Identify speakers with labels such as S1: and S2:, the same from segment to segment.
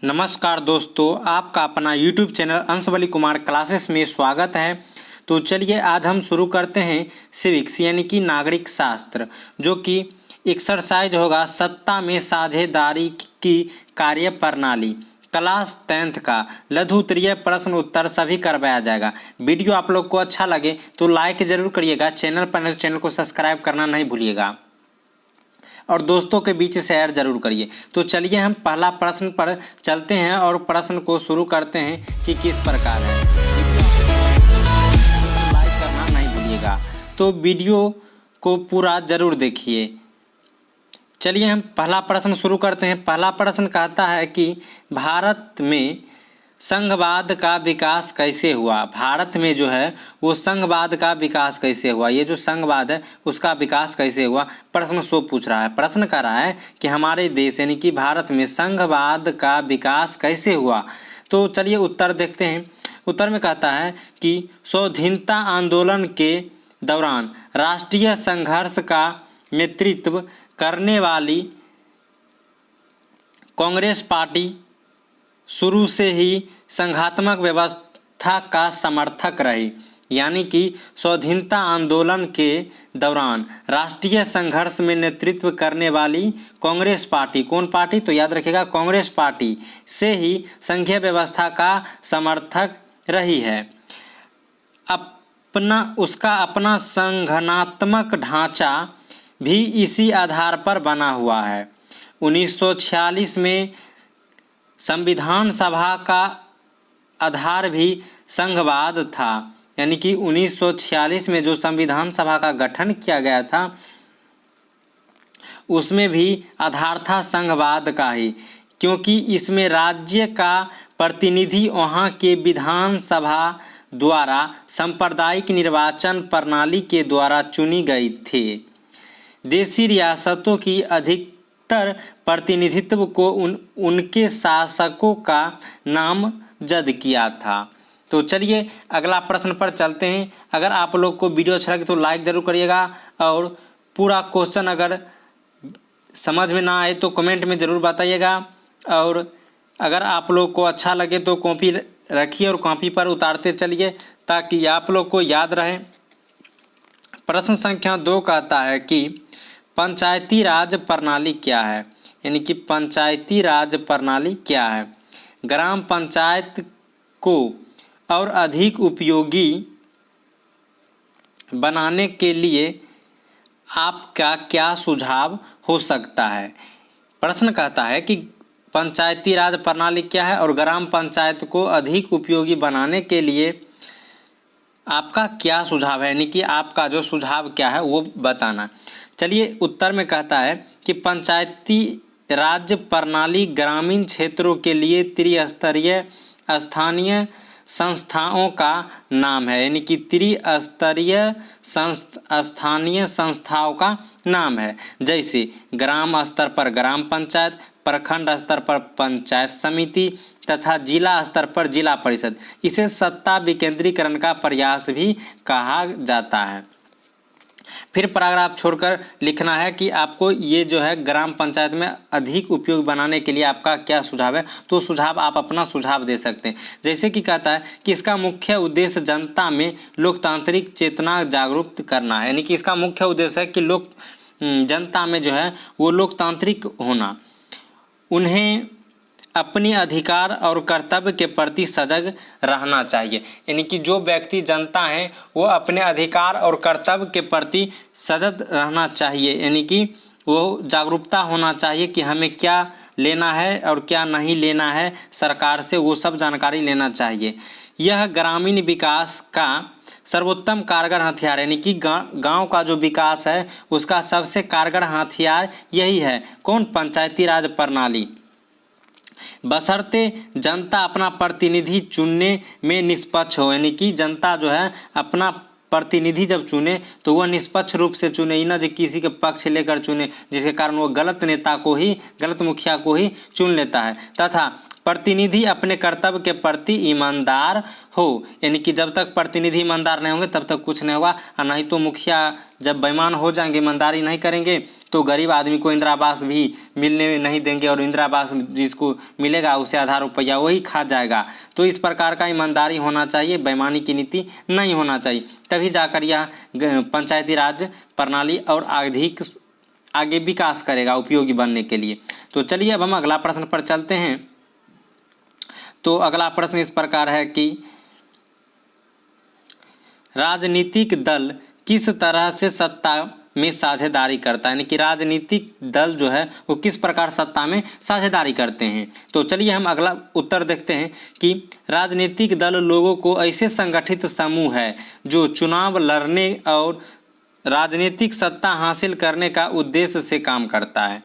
S1: नमस्कार दोस्तों, आपका अपना YouTube चैनल अंशबली कुमार क्लासेस में स्वागत है। तो चलिए आज हम शुरू करते हैं सिविक्स यानी कि नागरिक शास्त्र, जो कि एक्सरसाइज होगा सत्ता में साझेदारी की कार्य प्रणाली। क्लास 10th का लघु उत्तरीय प्रश्न उत्तर सभी करवाया जाएगा। वीडियो आप लोग को अच्छा लगे तो लाइक जरूर करिएगा, चैनल पर चैनल को सब्सक्राइब करना नहीं भूलिएगा और दोस्तों के बीच शेयर जरूर करिए। तो चलिए हम पहला प्रश्न पर चलते हैं और प्रश्न को शुरू करते हैं कि किस प्रकार है। लाइक करना नहीं भूलिएगा, तो वीडियो को पूरा जरूर देखिए। चलिए हम पहला प्रश्न शुरू करते हैं। पहला प्रश्न कहता है कि भारत में संघवाद का विकास कैसे हुआ। भारत में जो है वो संघवाद का विकास कैसे हुआ, ये जो संघवाद है उसका विकास कैसे हुआ, प्रश्न सो पूछ रहा है। प्रश्न कर रहा है कि हमारे देश यानी कि भारत में संघवाद का विकास कैसे हुआ। तो चलिए उत्तर देखते हैं। उत्तर में कहता है कि स्वाधीनता आंदोलन के दौरान राष्ट्रीय संघर्ष का नेतृत्व करने वाली कांग्रेस पार्टी शुरू से ही संघात्मक व्यवस्था का समर्थक रही। यानी कि स्वाधीनता आंदोलन के दौरान राष्ट्रीय संघर्ष में नेतृत्व करने वाली कांग्रेस पार्टी, कौन पार्टी, तो याद रखिएगा कांग्रेस पार्टी से ही संघीय व्यवस्था का समर्थक रही है। उसका अपना संगठनात्मक ढांचा भी इसी आधार पर बना हुआ है। 1946 में संविधान सभा का आधार भी संघवाद था। यानी कि 1946 में जो संविधान सभा का गठन किया गया था उसमें भी आधार था संघवाद का ही, क्योंकि इसमें राज्य का प्रतिनिधि वहाँ के विधानसभा द्वारा सांप्रदायिक निर्वाचन प्रणाली के द्वारा चुनी गई थी। देशी रियासतों की अधिकतर प्रतिनिधित्व को उनके शासकों का नामजद किया था। तो चलिए अगला प्रश्न पर चलते हैं। अगर आप लोग को वीडियो अच्छा लगे तो लाइक ज़रूर करिएगा और पूरा क्वेश्चन अगर समझ में ना आए तो कमेंट में ज़रूर बताइएगा। और अगर आप लोग को अच्छा लगे तो कॉपी रखिए और कॉपी पर उतारते चलिए ताकि आप लोग को याद रहे। प्रश्न संख्या 2 कहता है कि पंचायती राज प्रणाली क्या है। यानी कि पंचायती राज प्रणाली क्या है। ग्राम पंचायत को और अधिक उपयोगी बनाने के लिए आपका क्या सुझाव हो सकता है। प्रश्न कहता है कि पंचायती राज प्रणाली क्या है और ग्राम पंचायत को अधिक उपयोगी बनाने के लिए आपका क्या सुझाव है, यानी कि आपका जो सुझाव क्या है वो बताना। चलिए उत्तर में कहता है कि पंचायती राज प्रणाली ग्रामीण क्षेत्रों के लिए त्रिस्तरीय स्थानीय संस्थाओं का नाम है। यानी कि त्रिस्तरीय स्थानीय संस्थाओं का नाम है। जैसे ग्राम स्तर पर ग्राम पंचायत, प्रखंड स्तर पर पंचायत समिति तथा जिला स्तर पर जिला परिषद। इसे सत्ता विकेंद्रीकरण का प्रयास भी कहा जाता है। फिर पैराग्राफ छोड़कर लिखना है कि आपको ये जो है ग्राम पंचायत में अधिक उपयोग बनाने के लिए आपका क्या सुझाव है। तो सुझाव आप अपना सुझाव दे सकते हैं। जैसे कि कहता है कि इसका मुख्य उद्देश्य जनता में लोकतांत्रिक चेतना जागरूक करना है। यानी कि इसका मुख्य उद्देश्य है कि जनता में जो है वो लोकतांत्रिक होना, उन्हें अपनी अधिकार और कर्तव्य के प्रति सजग रहना चाहिए। यानी कि जो व्यक्ति जनता है वो अपने अधिकार और कर्तव्य के प्रति सजग रहना चाहिए। यानी कि वो जागरूकता होना चाहिए कि हमें क्या लेना है और क्या नहीं लेना है सरकार से, वो सब जानकारी लेना चाहिए। यह ग्रामीण विकास का सर्वोत्तम कारगर हथियार, यानी कि गांव का जो विकास है उसका सबसे कारगर हथियार यही है। कौन? पंचायती राज प्रणाली। बशर्ते जनता अपना प्रतिनिधि चुनने में निष्पक्ष हो। यानी कि जनता जो है अपना प्रतिनिधि जब चुने तो वह निष्पक्ष रूप से चुने, ना जो किसी के पक्ष लेकर चुने जिसके कारण वो गलत नेता को ही, गलत मुखिया को ही चुन लेता है। तथा प्रतिनिधि अपने कर्तव्य के प्रति ईमानदार हो। यानी कि जब तक प्रतिनिधि ईमानदार नहीं होंगे तब तक कुछ नहीं होगा, और नहीं तो मुखिया जब बेईमान हो जाएंगे, ईमानदारी नहीं करेंगे, तो गरीब आदमी को इंदिरा आवास भी मिलने नहीं देंगे, और इंदिरा आवास जिसको मिलेगा उसे आधा रुपया वही खा जाएगा। तो इस प्रकार का ईमानदारी होना चाहिए, बेईमानी की नीति नहीं होना चाहिए, तभी जाकर यह पंचायती राज प्रणाली और अधिक आगे विकास करेगा उपयोगी बनने के लिए। तो चलिए अब हम अगला प्रश्न पर चलते हैं। तो अगला प्रश्न इस प्रकार है कि राजनीतिक दल किस तरह से सत्ता में साझेदारी करता है, यानी कि राजनीतिक दल जो है वो किस प्रकार सत्ता में साझेदारी करते हैं। तो चलिए हम अगला उत्तर देखते हैं कि राजनीतिक दल लोगों को ऐसे संगठित समूह है जो चुनाव लड़ने और राजनीतिक सत्ता हासिल करने का उद्देश्य से काम करता है।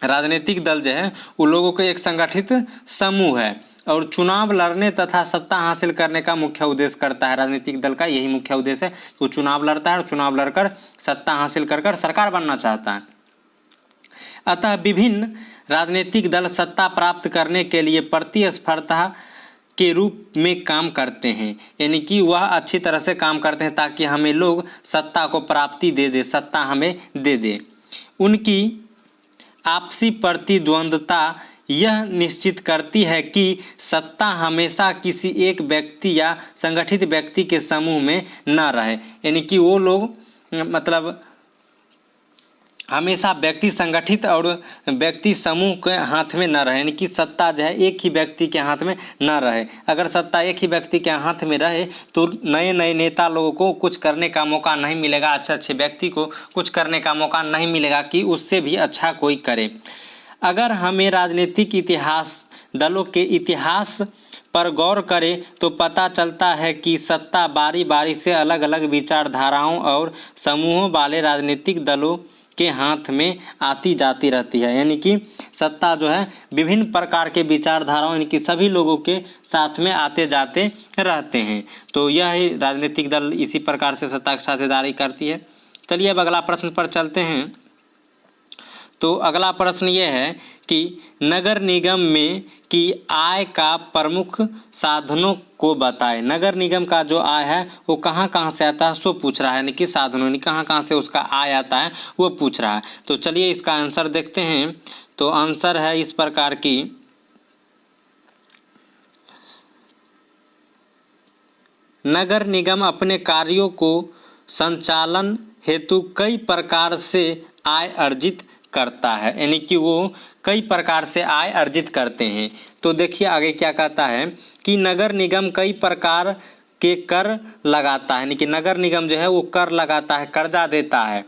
S1: राजनीतिक दल जो है उन लोगों के एक संगठित समूह है और चुनाव लड़ने तथा सत्ता हासिल करने का मुख्य उद्देश्य करता है। राजनीतिक दल का यही मुख्य उद्देश्य है, वो चुनाव लड़ता है और चुनाव लड़कर सत्ता हासिल कर सरकार बनना चाहता है। अतः विभिन्न राजनीतिक दल सत्ता प्राप्त करने के लिए प्रतिस्पर्धा के रूप में काम करते हैं, यानी कि वह अच्छी तरह से काम करते हैं ताकि हमें लोग सत्ता को प्राप्ति दे दे, सत्ता हमें दे दे। उनकी आपसी प्रतिद्वंद्विता यह निश्चित करती है कि सत्ता हमेशा किसी एक व्यक्ति या संगठित व्यक्ति के समूह में न रहे, यानी कि वो लोग मतलब हमेशा व्यक्ति संगठित और व्यक्ति समूह के हाथ में न रहे, यानी कि सत्ता जो है एक ही व्यक्ति के हाथ में न रहे। अगर सत्ता एक ही व्यक्ति के हाथ में रहे तो नए नए नेता लोगों को कुछ करने का मौका नहीं मिलेगा, अच्छे व्यक्ति को कुछ करने का मौका नहीं मिलेगा कि उससे भी अच्छा कोई करे। अगर हमें राजनीतिक इतिहास दलों के इतिहास पर गौर करें तो पता चलता है कि सत्ता बारी बारी से अलग अलग विचारधाराओं और समूहों वाले राजनीतिक दलों के हाथ में आती जाती रहती है, यानी कि सत्ता जो है विभिन्न प्रकार के विचारधाराओं यानी कि सभी लोगों के साथ में आते जाते रहते हैं। तो यह राजनीतिक दल इसी प्रकार से सत्ता की साझेदारी करती है। चलिए अब अगला प्रश्न पर चलते हैं। तो अगला प्रश्न ये है कि नगर निगम में की आय का प्रमुख साधनों को बताएं। नगर निगम का जो आय है वो कहाँ कहाँ से आता है सो पूछ रहा है, यानी कि साधनों यानी कहाँ कहाँ से उसका आय आता है वो पूछ रहा है। तो चलिए इसका आंसर देखते हैं। तो आंसर है इस प्रकार की, नगर निगम अपने कार्यों को संचालन हेतु कई प्रकार से आय अर्जित करता है, यानी कि वो कई प्रकार से आय अर्जित करते हैं। तो देखिए आगे क्या कहता है कि नगर निगम कई प्रकार के कर लगाता है, यानी कि नगर निगम जो है वो कर लगाता है, कर्जा देता है।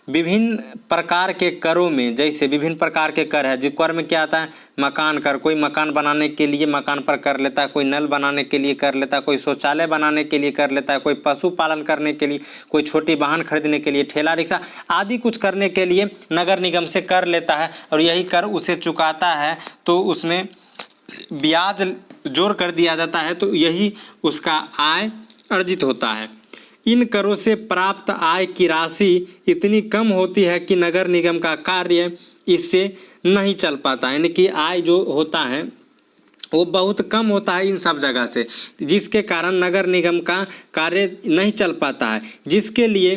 S1: विभिन्न प्रकार के करों में, जैसे विभिन्न प्रकार के कर है, जो कर में क्या आता है, मकान कर, कोई मकान बनाने के लिए मकान पर कर लेता है, कोई नल बनाने के लिए कर लेता है, कोई शौचालय बनाने के लिए कर लेता है, कोई पशु पालन करने के लिए, कोई छोटी वाहन खरीदने के लिए, ठेला रिक्शा आदि कुछ करने के लिए नगर निगम से कर लेता है और यही कर उसे चुकाता है। तो उसमें ब्याज जोड़ कर दिया जाता है, तो यही उसका आय अर्जित होता है। इन करों से प्राप्त आय की राशि इतनी कम होती है कि नगर निगम का कार्य इससे नहीं चल पाता, यानी कि आय जो होता है वो बहुत कम होता है इन सब जगह से, जिसके कारण नगर निगम का कार्य नहीं चल पाता है, जिसके लिए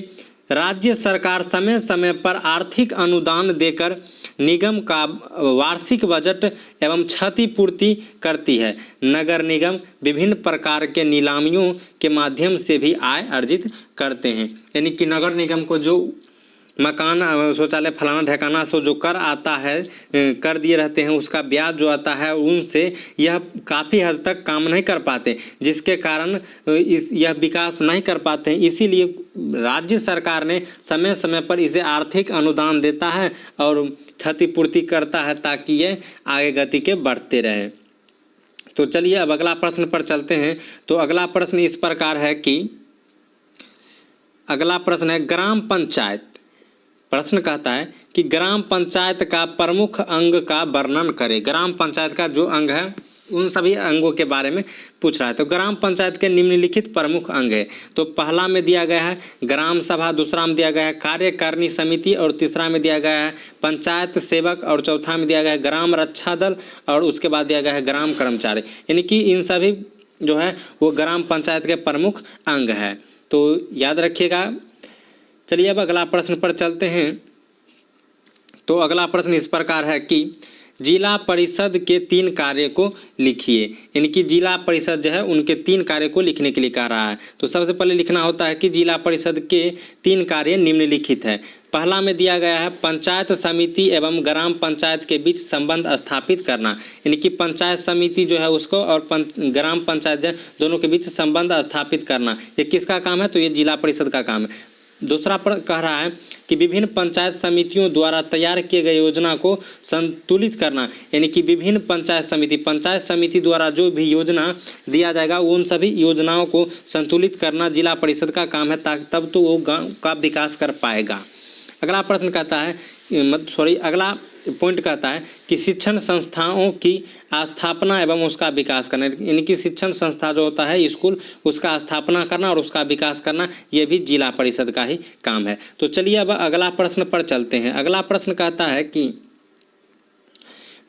S1: राज्य सरकार समय समय पर आर्थिक अनुदान देकर निगम का वार्षिक बजट एवं क्षतिपूर्ति करती है। नगर निगम विभिन्न प्रकार के नीलामियों के माध्यम से भी आय अर्जित करते हैं, यानी कि नगर निगम को जो मकान शौचालय फलाना ढकाना से जो कर आता है, कर दिए रहते हैं, उसका ब्याज जो आता है उनसे यह काफ़ी हद तक काम नहीं कर पाते, जिसके कारण यह विकास नहीं कर पाते हैं। इसीलिए राज्य सरकार ने समय समय पर इसे आर्थिक अनुदान देता है और क्षतिपूर्ति करता है ताकि ये आगे गति के बढ़ते रहे। तो चलिए अब अगला प्रश्न पर चलते हैं। तो अगला प्रश्न इस प्रकार है कि अगला प्रश्न है ग्राम पंचायत। प्रश्न कहता है कि ग्राम पंचायत का प्रमुख अंग का वर्णन करें। ग्राम पंचायत का जो अंग है उन सभी अंगों के बारे में पूछ रहा है। तो ग्राम पंचायत के निम्नलिखित प्रमुख अंग है। तो पहला में दिया गया है ग्राम सभा, दूसरा में दिया गया है कार्यकारिणी समिति, और तीसरा में दिया गया है पंचायत सेवक, और चौथा में दिया गया है ग्राम रक्षा दल, और उसके बाद दिया गया है ग्राम कर्मचारी। यानी कि इन सभी जो है वो ग्राम पंचायत के प्रमुख अंग है, तो याद रखिएगा। चलिए अब अगला प्रश्न पर चलते हैं। तो अगला प्रश्न इस प्रकार है कि जिला परिषद के 3 कार्य को लिखिए। यानी कि जिला परिषद जो है उनके 3 कार्य को लिखने के लिए कह रहा है। तो सबसे पहले लिखना होता है कि जिला परिषद के 3 कार्य निम्नलिखित है। पहला में दिया गया है पंचायत समिति एवं ग्राम पंचायत के बीच संबंध स्थापित करना। यानी कि पंचायत समिति जो है उसको और ग्राम पंचायत जो है दोनों के बीच संबंध स्थापित करना, ये किसका काम है? तो ये जिला परिषद का काम है। दूसरा पर कह रहा है कि विभिन्न पंचायत समितियों द्वारा तैयार किए गए योजना को संतुलित करना। यानी कि विभिन्न पंचायत समिति द्वारा जो भी योजना दिया जाएगा उन सभी योजनाओं को संतुलित करना जिला परिषद का काम है, ताकि तब तो वो गाँव का विकास कर पाएगा। अगला प्रश्न कहता है अगला पॉइंट कहता है कि शिक्षण संस्थाओं की स्थापना एवं उसका विकास करना। यानी कि शिक्षण संस्था जो होता है स्कूल, उसका स्थापना करना और उसका विकास करना, ये भी जिला परिषद का ही काम है। तो चलिए अब अगला प्रश्न पर चलते हैं। अगला प्रश्न कहता है कि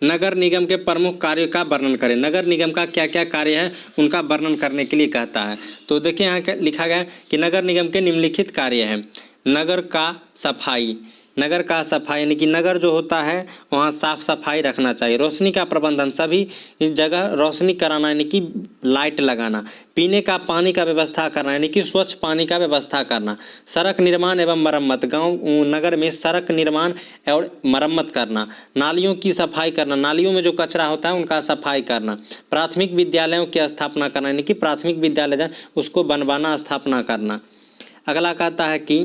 S1: नगर निगम के प्रमुख कार्यों का वर्णन करें। नगर निगम का क्या क्या कार्य है उनका वर्णन करने के लिए कहता है। तो देखिए यहाँ लिखा गया है कि नगर निगम के निम्नलिखित कार्य हैं। नगर का सफाई यानी कि नगर जो होता है वहाँ साफ सफाई रखना चाहिए। रोशनी का प्रबंधन, सभी जगह रोशनी कराना यानी कि लाइट लगाना। पीने का पानी का व्यवस्था करना यानी कि स्वच्छ पानी का व्यवस्था करना। सड़क निर्माण एवं मरम्मत, गांव नगर में सड़क निर्माण और मरम्मत करना। नालियों की सफाई करना, नालियों में जो कचरा होता है उनका सफाई करना। प्राथमिक विद्यालयों की स्थापना करना यानी कि प्राथमिक विद्यालय उसको बनवाना, स्थापना करना। अगला कहता है कि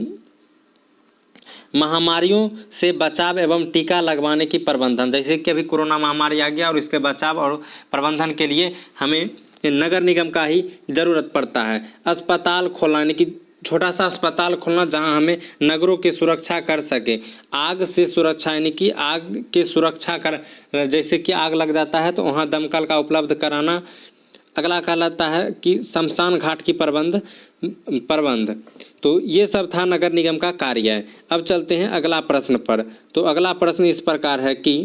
S1: महामारियों से बचाव एवं टीका लगवाने की प्रबंधन। जैसे कि अभी कोरोना महामारी आ गया और इसके बचाव और प्रबंधन के लिए हमें नगर निगम का ही ज़रूरत पड़ता है। अस्पताल खोलना यानी कि छोटा सा अस्पताल खोलना जहां हमें नगरों की सुरक्षा कर सके। आग से सुरक्षा यानी कि आग की सुरक्षा कर, जैसे कि आग लग जाता है तो वहां दमकल का उपलब्ध कराना। अगला कहलाता है कि शमशान घाट की प्रबंध। तो ये सब था नगर निगम का कार्य है। अब चलते हैं अगला प्रश्न पर। तो अगला प्रश्न इस प्रकार है कि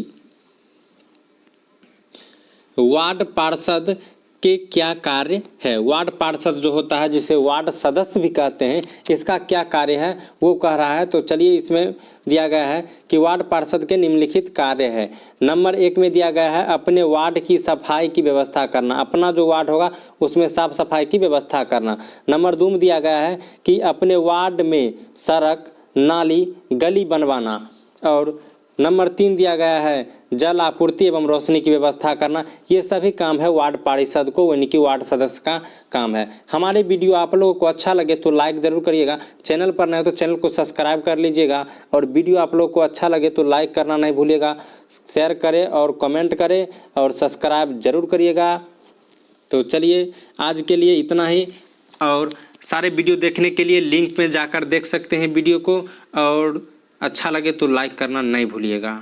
S1: वार्ड पार्षद के क्या कार्य है। वार्ड पार्षद जो होता है जिसे वार्ड सदस्य भी कहते हैं, इसका क्या कार्य है वो कह रहा है। तो चलिए इसमें दिया गया है कि वार्ड पार्षद के निम्नलिखित कार्य है। नंबर 1 में दिया गया है अपने वार्ड की सफाई की व्यवस्था करना। अपना जो वार्ड होगा उसमें साफ सफाई की व्यवस्था करना। नंबर 2 में दिया गया है कि अपने वार्ड में सड़क, नाली, गली बनवाना। और नंबर 3 दिया गया है जल आपूर्ति एवं रोशनी की व्यवस्था करना। ये सभी काम है वार्ड पार्षद को यानी कि वार्ड सदस्य का काम है। हमारे वीडियो आप लोगों को अच्छा लगे तो लाइक ज़रूर करिएगा। चैनल पर नए हो तो चैनल को सब्सक्राइब कर लीजिएगा। और वीडियो आप लोगों को अच्छा लगे तो लाइक करना नहीं भूलिएगा, शेयर करें और कमेंट करें और सब्सक्राइब जरूर करिएगा। तो चलिए आज के लिए इतना ही, और सारे वीडियो देखने के लिए लिंक में जाकर देख सकते हैं वीडियो को, और अच्छा लगे तो लाइक करना नहीं भूलिएगा।